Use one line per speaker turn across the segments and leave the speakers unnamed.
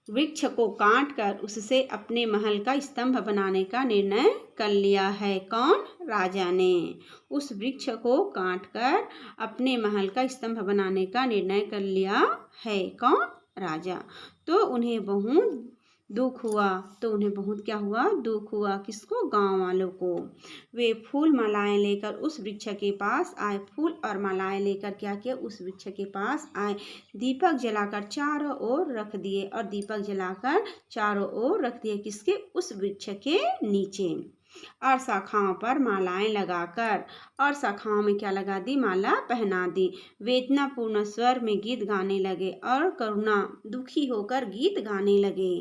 वृक्ष को काट कर उससे अपने महल का स्तंभ बनाने का निर्णय कर लिया है। कौन? राजा ने उस वृक्ष को काट कर अपने महल का स्तंभ बनाने का निर्णय कर लिया है। कौन? राजा। तो उन्हें बहुत दुख हुआ। क्या हुआ? दुख हुआ। किसको? गांव वालों को। वे फूल मालाएं लेकर उस वृक्ष के पास आए। फूल और मालाएं लेकर क्या किया? उस वृक्ष के पास आए। दीपक जलाकर चारों ओर रख दिए और दीपक जलाकर चारों ओर रख दिए। किसके? उस वृक्ष के नीचे। और शाखाओं पर मालाएं लगाकर, और शाखाओं में क्या लगा दी? माला पहना दी। वेदनापूर्ण स्वर में गीत गाने लगे और करुणा दुखी होकर गीत गाने लगे।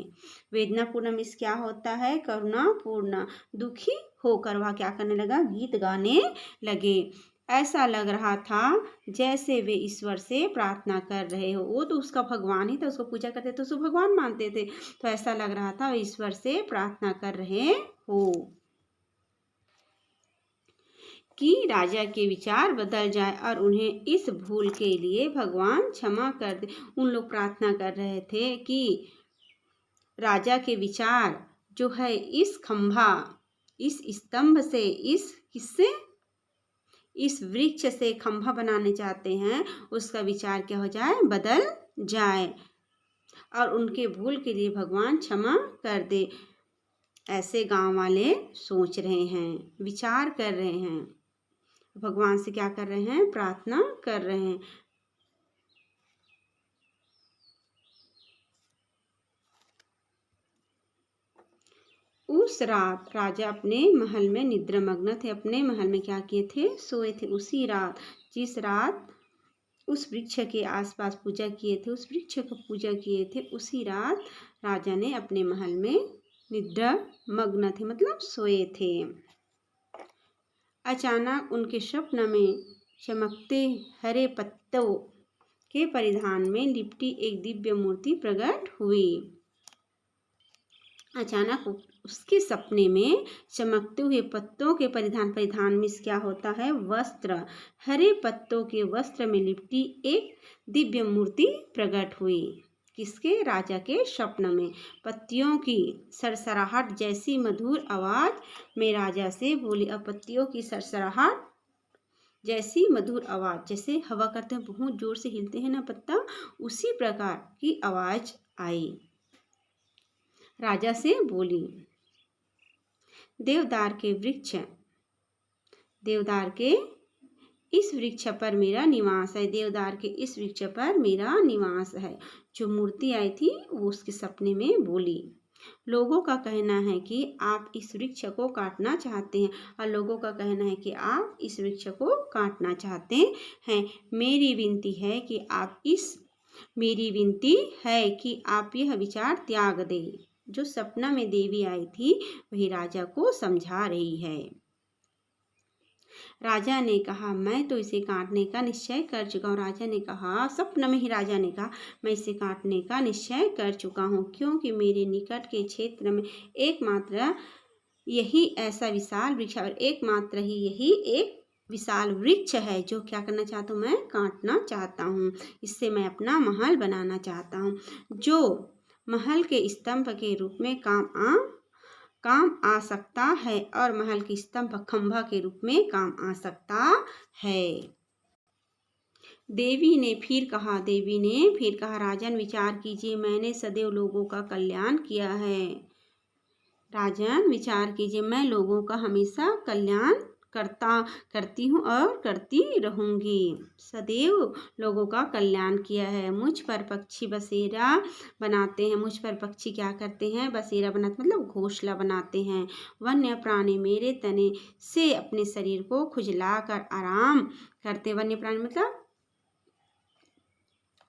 वेदनापूर्ण मीन्स क्या होता है? करुणापूर्ण। दुखी होकर वह क्या करने लगा? गीत गाने लगे। ऐसा लग रहा था जैसे वे ईश्वर से प्रार्थना कर रहे हो। वो तो उसका भगवान ही था, उसको पूजा करते तो उसको भगवान मानते थे। तो ऐसा लग रहा था ईश्वर से प्रार्थना कर रहे हो कि राजा के विचार बदल जाए और उन्हें इस भूल के लिए भगवान क्षमा कर दे। उन लोग प्रार्थना कर रहे थे कि राजा के विचार जो है इस खंभा, इस स्तंभ से, इस वृक्ष से खंभा बनाने चाहते हैं, उसका विचार क्या हो जाए? बदल जाए और उनके भूल के लिए भगवान क्षमा कर दे। ऐसे गांव वाले सोच रहे हैं, विचार कर रहे हैं, भगवान से क्या कर रहे हैं? प्रार्थना कर रहे हैं। उस रात राजा अपने महल में निद्रामग्न थे। अपने महल में क्या किए थे? सोए थे। उसी रात, जिस रात उस वृक्ष के आसपास पूजा किए थे, उस वृक्ष को पूजा किए थे, उसी रात राजा ने अपने महल में निद्रामग्न थे, मतलब सोए थे। अचानक उनके स्वप्न में चमकते हरे पत्तों के परिधान में लिपटी एक दिव्य मूर्ति प्रकट हुई। अचानक उसके सपने में चमकते हुए पत्तों के परिधान में क्या होता है? वस्त्र। हरे पत्तों के वस्त्र में लिपटी एक दिव्य मूर्ति प्रकट हुई। किसके? राजा के स्वप्न में। पत्तियों की सरसराहट जैसी मधुर आवाज में राजा से बोली। अब पत्तियों की सरसराहट जैसी मधुर आवाज, जैसे हवा करते हैं बहुत जोर से हिलते हैं ना पत्ता, उसी प्रकार की आवाज आई। राजा से बोली, देवदार के इस वृक्ष पर मेरा निवास है। देवदार के इस वृक्ष पर मेरा निवास है। जो मूर्ति आई थी वो उसके सपने में बोली। लोगों का कहना है कि आप इस वृक्ष को काटना चाहते हैं, और लोगों का कहना है कि आप इस वृक्ष को काटना चाहते हैं। मेरी विनती है कि आप यह विचार त्याग दें। जो सपना में देवी आई थी वही राजा को समझा रही है। राजा ने कहा, मैं तो इसे काटने का निश्चय कर चुका हूँ। राजा ने कहा, सपन में ही राजा ने कहा, मैं इसे काटने का निश्चय कर चुका हूँ, क्योंकि मेरे निकट के क्षेत्र में एकमात्र यही ऐसा विशाल वृक्ष और एकमात्र ही यही एक विशाल वृक्ष है जो क्या करना चाहता हूँ? मैं काटना चाहता हूँ। इससे मैं अपना महल बनाना चाहता हूँ, जो महल के स्तंभ के रूप में काम आ सकता है और महल के स्तंभ खंभा के रूप में काम आ सकता है। देवी ने फिर कहा, राजन विचार कीजिए, मैंने सदैव लोगों का कल्याण किया है। राजन विचार कीजिए, मैं लोगों का हमेशा कल्याण करती हूँ और करती रहूंगी। सदैव लोगों का कल्याण किया है। मुझ पर पक्षी बसेरा बनाते हैं। मुझ पर पक्षी क्या करते हैं? बसेरा बनाते, मतलब घोंसला बनाते हैं। वन्य प्राणी मेरे तने से अपने शरीर को खुजलाकर आराम करते। वन्य प्राणी मतलब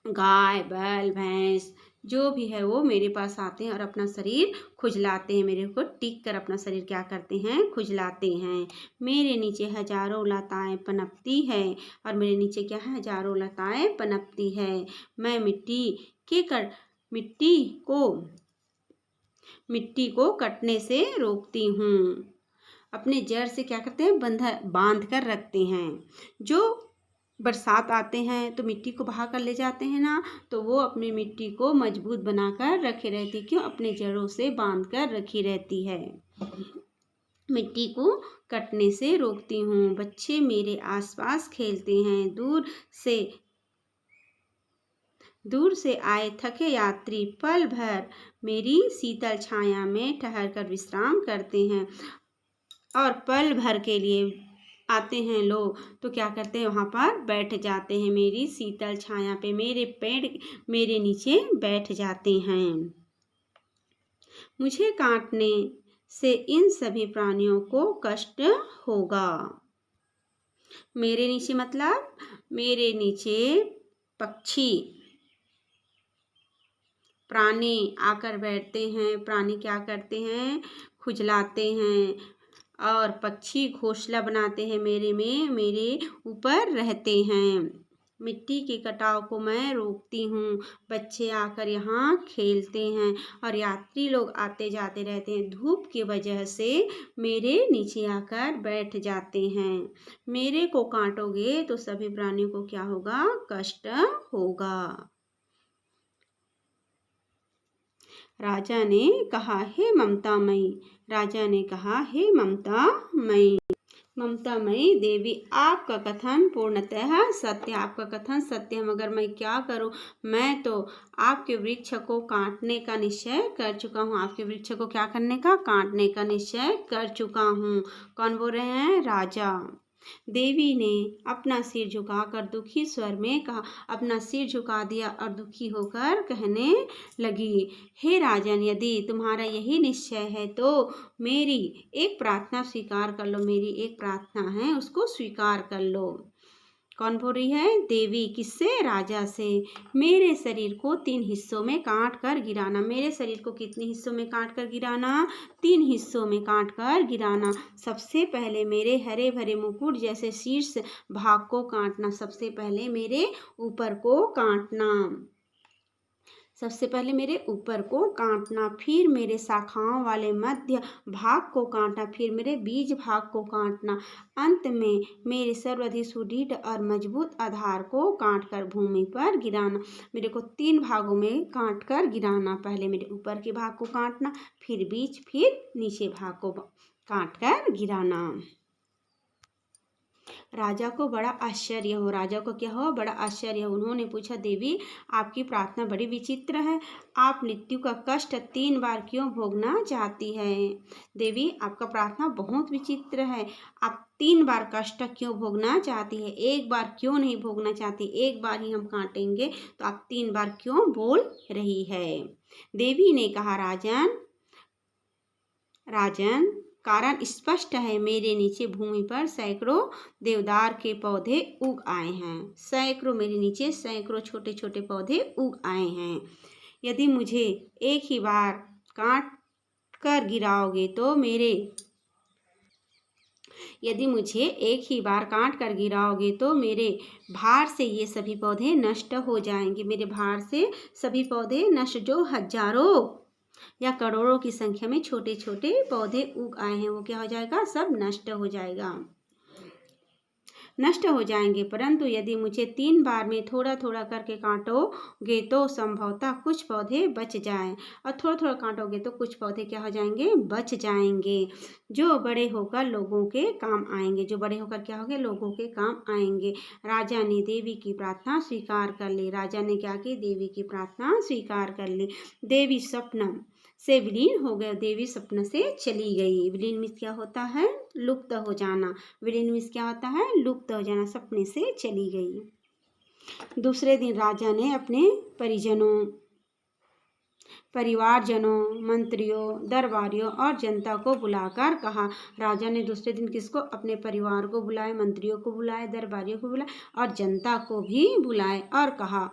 गाय, बैल, भैंस जो भी है वो मेरे पास आते हैं और अपना शरीर खुजलाते हैं। मेरे को टिक कर अपना शरीर क्या करते हैं? खुजलाते हैं। मेरे नीचे हजारों लताएं पनपती है और मेरे नीचे क्या है? हजारों लताएं पनपती है। मैं मिट्टी को कटने से रोकती हूँ। अपने जड़ से क्या करते हैं? बांध कर रखते हैं। जो बरसात आते हैं तो मिट्टी को बहा कर ले जाते हैं ना, तो वो अपनी मिट्टी को मजबूत बनाकर रखे रहती, क्यों? अपने जड़ों से बांध कर रखी रहती है। मिट्टी को कटने से रोकती हूँ। बच्चे मेरे आसपास खेलते हैं। दूर से आए थके यात्री पल भर मेरी शीतल छाया में ठहर कर विश्राम करते हैं। और पल भर के लिए आते हैं लोग तो क्या करते हैं, वहाँ पर बैठ जाते हैं, मेरी शीतल छाया पे, मेरे पेड़ मेरे नीचे बैठ जाते हैं। मुझे काटने से इन सभी प्राणियों को कष्ट होगा। मेरे नीचे मतलब मेरे नीचे पक्षी प्राणी आकर बैठते हैं। प्राणी क्या करते हैं, खुजलाते हैं, और पक्षी घोंसला बनाते हैं मेरे ऊपर रहते हैं। मिट्टी के कटाव को मैं रोकती हूँ। बच्चे आकर यहाँ खेलते हैं और यात्री लोग आते जाते रहते हैं। धूप की वजह से मेरे नीचे आकर बैठ जाते हैं। मेरे को काटोगे तो सभी प्राणियों को क्या होगा, कष्ट होगा। राजा ने कहा, हे ममतामयी। राजा ने कहा, हे ममतामयी देवी, आपका कथन पूर्णतः सत्य, आपका कथन सत्य है, मगर मैं क्या करूं? मैं तो आपके वृक्ष को काटने का निश्चय कर चुका हूं। आपके वृक्ष को क्या करने का, काटने का निश्चय कर चुका हूं। कौन बोल रहे हैं, राजा। देवी ने अपना सिर झुकाकर दुखी स्वर में कहा, अपना सिर झुका दिया और दुखी होकर कहने लगी, हे राजन, यदि तुम्हारा यही निश्चय है तो मेरी एक प्रार्थना स्वीकार कर लो। मेरी एक प्रार्थना है, उसको स्वीकार कर लो। कौन बोल रही है, देवी। किससे, राजा से। मेरे शरीर को 3 हिस्सों में काट कर गिराना। मेरे शरीर को कितने हिस्सों में काट कर गिराना, 3 हिस्सों में काट कर गिराना। सबसे पहले मेरे हरे भरे मुकुट जैसे शीर्ष भाग को काटना। सबसे पहले मेरे ऊपर को काटना। सबसे पहले मेरे ऊपर को काटना, फिर मेरे शाखाओं वाले मध्य भाग को काटना, फिर मेरे बीज भाग को काटना, अंत में मेरे सर्वाधिक सुदृढ़ और मजबूत आधार को काटकर भूमि पर गिराना। मेरे को 3 भागों में काट कर गिराना। पहले मेरे ऊपर के भाग को काटना, फिर बीज, फिर नीचे भाग को काट कर गिराना। राजा को बड़ा आश्चर्य हो। राजा को क्या हो, बड़ा आश्चर्य हो। उन्होंने पूछा, देवी, आपकी प्रार्थना बड़ी विचित्र है। आप मृत्यु का कष्ट 3 बार क्यों भोगना चाहती है? देवी, आपका प्रार्थना बहुत विचित्र है। आप 3 बार कष्ट क्यों भोगना चाहती है? एक बार क्यों नहीं भोगना चाहती? एक बार ही हम काटेंगे तो आप 3 बार क्यों बोल रही है? देवी ने कहा, राजन, कारण स्पष्ट है। मेरे नीचे भूमि पर सैकड़ों देवदार के पौधे उग आए हैं। मेरे नीचे सैकड़ों छोटे छोटे पौधे उग आए हैं। यदि मुझे एक ही बार काट कर गिराओगे तो मेरे भार से ये सभी पौधे नष्ट हो जाएंगे। मेरे भार से सभी पौधे नष्ट, जो हजारों या करोड़ों की संख्या में छोटे छोटे पौधे उग आए हैं, वो क्या हो जाएगा, सब नष्ट हो जाएंगे। परंतु यदि मुझे 3 बार में थोड़ा थोड़ा करके काटोगे तो संभवतः कुछ पौधे बच जाएं, और थोड़ा थोड़ा काटोगे तो कुछ पौधे क्या हो जाएंगे, बच जाएंगे, जो बड़े होकर लोगों के काम आएंगे। लोगों के काम आएंगे। राजा ने देवी की प्रार्थना स्वीकार कर ली। राजा ने क्या की, देवी की प्रार्थना स्वीकार कर ली। देवी स्वप्न से विलीन हो गए। देवी स्वप्न से चली गई। विलीन मीन्स क्या होता है, लुप्त हो जाना। विलीन मीन्स क्या होता है, लुप्त हो जाना। सपने से चली गई। दूसरे दिन राजा ने अपने परिवारजनों, मंत्रियों, दरबारियों और जनता को बुलाकर कहा। राजा ने दूसरे दिन किसको, अपने परिवार को बुलाए, मंत्रियों को बुलाए, दरबारियों को बुलाए और जनता को भी बुलाए, और कहा,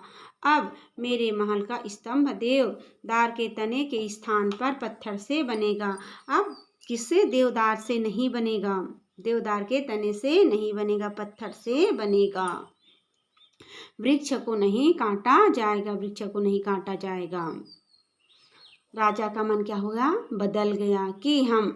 अब मेरे महल का स्तंभ देवदार के तने के स्थान पर पत्थर से बनेगा। अब किससे, देवदार से नहीं बनेगा, देवदार के तने से नहीं बनेगा, पत्थर से बनेगा। वृक्ष को नहीं काटा जाएगा। राजा का मन क्या होगा, बदल गया कि हम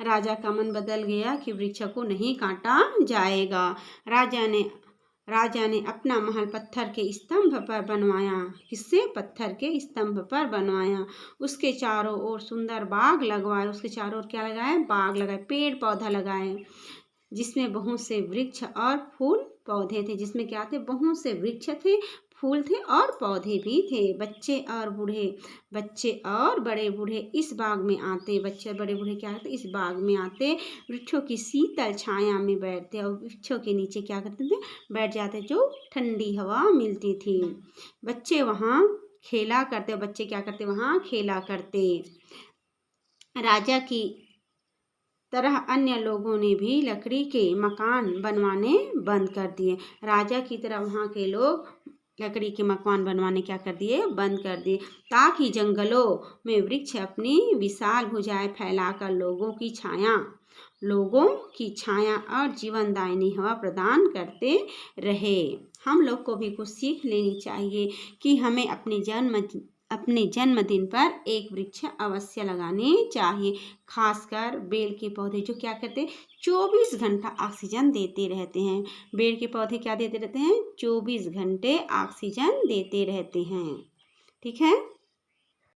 राजा का मन बदल गया कि वृक्ष को नहीं काटा जाएगा। राजा ने अपना महल पत्थर के स्तंभ पर बनवाया। किससे? पत्थर के स्तंभ पर बनवाया। उसके चारों ओर सुंदर बाग लगवाए। उसके चारों ओर क्या लगाए? बाग लगाए, पेड़ पौधा लगाए, जिसमें बहुत से वृक्ष और फूल पौधे थे। जिसमें क्या थे? बहुत से वृक्ष थे, फूल थे और पौधे भी थे। बच्चे और बड़े बूढ़े इस बाग में आते। बच्चे बड़े बूढ़े क्या करते? इस बाग में आते, वृक्षों की शीतल छाया में बैठते और वृक्षों के नीचे क्या करते थे? बैठ जाते, जो ठंडी हवा मिलती थी। बच्चे वहाँ खेला करते। बच्चे क्या करते? वहाँ खेला करते। राजा की तरह अन्य लोगों ने भी लकड़ी के मकान बनवाने बंद कर दिए। राजा की तरह वहाँ के लोग लकड़ी के मकान बनवाने क्या कर दिए? बंद कर दिए, ताकि जंगलों में वृक्ष अपनी विशाल भुजाएं फैलाकर लोगों की छाया और जीवनदायिनी हवा प्रदान करते रहे। हम लोग को भी कुछ सीख लेनी चाहिए कि हमें अपने जन्मदिन पर एक वृक्ष अवश्य लगाने चाहिए। खासकर बेल के पौधे, जो क्या करते? 24 घंटा ऑक्सीजन देते रहते हैं। बेल के पौधे क्या देते रहते हैं? 24 घंटे ऑक्सीजन देते रहते हैं। ठीक है।